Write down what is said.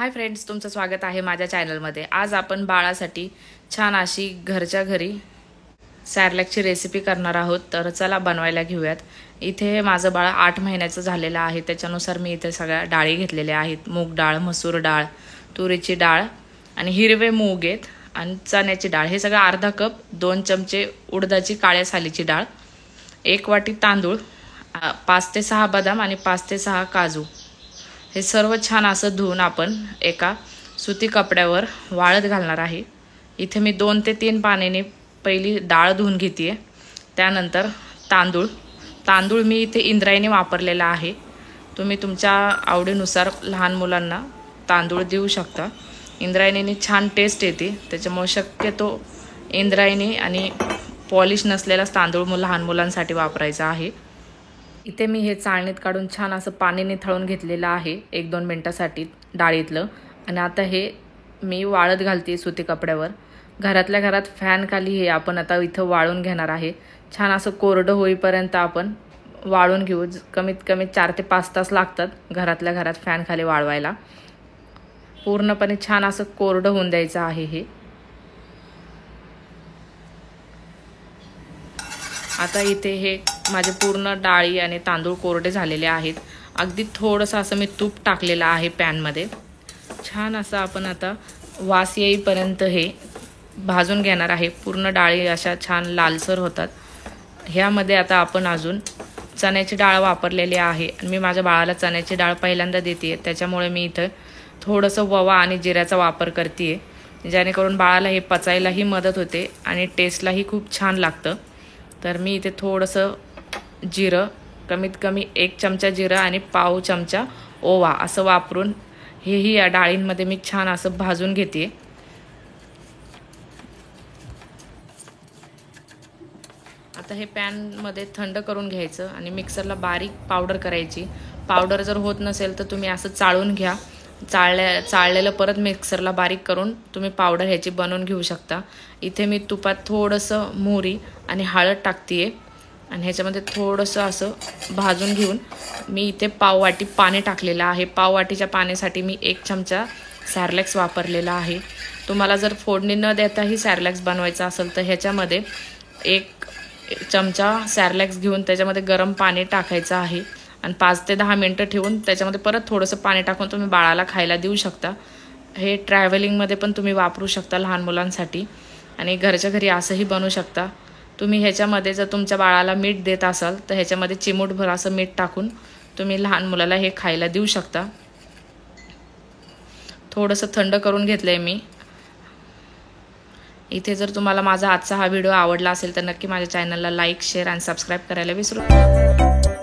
Hi friends, तुमचं स्वागत आहे माझ्या चॅनलमध्ये। आज आपण बाळासाठी छान अशी घरच्या घरी सॅरलॅकची रेसिपी करणार आहोत। तर चला बनवायला घेऊयात। इथे माझं बाळ 8 महिन्याचं झालेलं आहे, त्याच्यानुसार मी इथे सगळ्या डाळी घेतलेल्या आहेत। मूग डाळ, मसूर डाळ, तुरीची डाळ आणि हिरवे मूग आहेत आणि चण्याची डाळ। हे सगळं अर्धा कप, 2 चमचे उडदाची काळ्या सालीची डाळ, 1 वाटी तांदूळ, 5 ते 6 बदाम आणि 5 ते 6 काजू। हे सर्व छान असं धुवून आपण एका सुती कपड्यावर वाळत घालणार आहे। इथे मी 2 ते 3 पाण्याने पहिली डाळ धुवून घेते। त्यानंतर तांदूळ मी इथे इंद्रायणी वापरलेला आहे। तुम्ही तुमच्या आवडीनुसार लहान मुलांना तांदूळ देऊ शकता। इंद्रायणीने छान टेस्ट येते, त्याच्यामुळे शक्यतो इंद्रायणी आणि पॉलिश नसलेला तांदूळ लहान मुलांसाठी वापरायचा आहे। इथे मी हे चाळणीत काढून छान असं पाणी निथळून घेतलेलं आहे 1-2 मिनिटांसाठी डाळीतलं। आणि आता हे मी वाळत घालते सुती कपड्यावर। घरातल्या घरात फॅन खाली हे आपण आता इथं वाळून घेणार आहे। छान असं कोरडं होईपर्यंत आपण वाळून घेऊ। कमीत कमी 4 ते 5 तास लागतात घरातल्या घरात फॅन खाली वाळवायला। पूर्णपणे छान असं कोरडं होऊन द्यायचं आहे हे। आता इथे हे माझे पूर्ण डाळी आणि तांदूळ कोरडे झालेले आहेत। अगदी थोडंसं असं मी तूप टाकलेलं आहे पॅनमध्ये। छान असं आपण आता वास येईपर्यंत हे भाजून घेणार आहे। पूर्ण डाळी अशा छान लालसर होतात। ह्यामध्ये आता आपण अजून चण्याची डाळ वापरलेली आहे आणि मी माझ्या बाळाला चण्याची डाळ पहिल्यांदा देते, त्याच्यामुळे मी इथं थोडंसं ओवा आणि जिऱ्याचा वापर करते, जेणेकरून बाळाला हे पचायलाही मदत होते आणि टेस्टलाही खूप छान लागतं। तर मी इथे थोडंसं जिरं, कमीत कमी 1 चमचा जिरं आणि पाव चमचा ओवा असं वापरून हेही या डाळींमध्ये मी छान असं भाजून घेते। आता हे पॅनमध्ये थंड करून घ्यायचं आणि मिक्सरला बारीक पावडर करायची। पावडर जर होत नसेल तर तुम्ही असं चाळून घ्या। चाळलेलं परत मिक्सरला बारीक करून तुम्ही पावडर ह्याची बनवून घेऊ शकता। इथे मी तुपात थोडंसं मोहरी आणि हळद टाकते आणि ह्याच्यामध्ये थोडंसं असं भाजून घेऊन मी इथे पाव वाटी पाणी टाकलेलं आहे। पाव वाटीच्या पाण्यासाठी मी 1 चमचा सॅरलॅक्स वापरलेला आहे। तुम्हाला जर फोडणी न देताही सॅरलॅक्स बनवायचा असेल तर ह्याच्यामध्ये 1 चमचा सॅरलॅक्स घेऊन त्याच्यामध्ये गरम पाणी टाकायचं आहे आणि 5 ते 10 मिनिटं ठेवून त्याच्यामध्ये परत थोडंसं पाणी टाकून तुम्ही बाळाला खायला देऊ शकता। हे ट्रॅव्हलिंगमध्ये पण तुम्ही वापरू शकता लहान मुलांसाठी आणि घरच्या घरी असंही बनवू शकता। तुम्ही ह्याच्यामध्ये जर तुमच्या बाळाला मीठ देत असाल तर ह्याच्यामध्ये चिमूटभर असं मीठ टाकून तुम्ही लहान मुलाला हे खायला देऊ शकता। थोडंसं थंड करून घेतलंय मी। इथे जर तुम्हाला माझा आजचा हा व्हिडिओ आवडला असेल तर नक्की माझ्या चॅनलला लाईक, शेअर आणि सबस्क्राईब करायला विसरू नका।